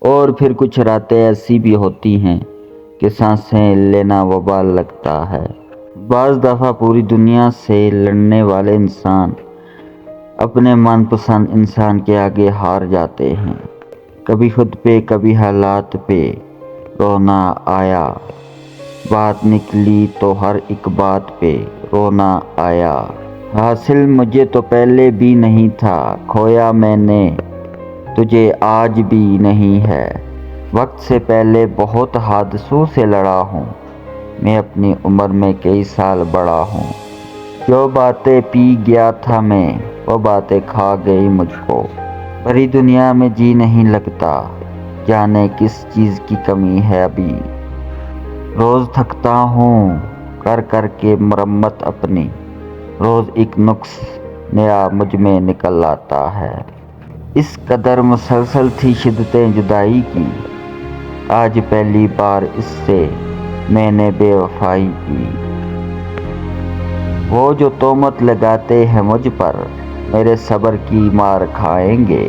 اور پھر کچھ راتیں ایسی بھی ہوتی ہیں کہ سانسیں لینا وبال لگتا ہے۔ بعض دفعہ پوری دنیا سے لڑنے والے انسان اپنے من پسند انسان کے آگے ہار جاتے ہیں۔ کبھی خود پہ کبھی حالات پہ رونا آیا، بات نکلی تو ہر ایک بات پہ رونا آیا۔ حاصل مجھے تو پہلے بھی نہیں تھا، کھویا میں نے تجھے آج بھی نہیں ہے۔ وقت سے پہلے بہت حادثوں سے لڑا ہوں، میں اپنی عمر میں کئی سال بڑا ہوں۔ جو باتیں پی گیا تھا میں، وہ باتیں کھا گئی مجھ کو۔ بھری دنیا میں جی نہیں لگتا، جانے کس چیز کی کمی ہے ابھی۔ روز تھکتا ہوں کر کر کے مرمت اپنی، روز ایک نقص نیا مجھ میں نکل آتا ہے۔ اس قدر مسلسل تھی شدتیں جدائی کی، آج پہلی بار اس سے میں نے بے وفائی کی۔ وہ جو تہمت لگاتے ہیں مجھ پر، میرے صبر کی مار کھائیں گے۔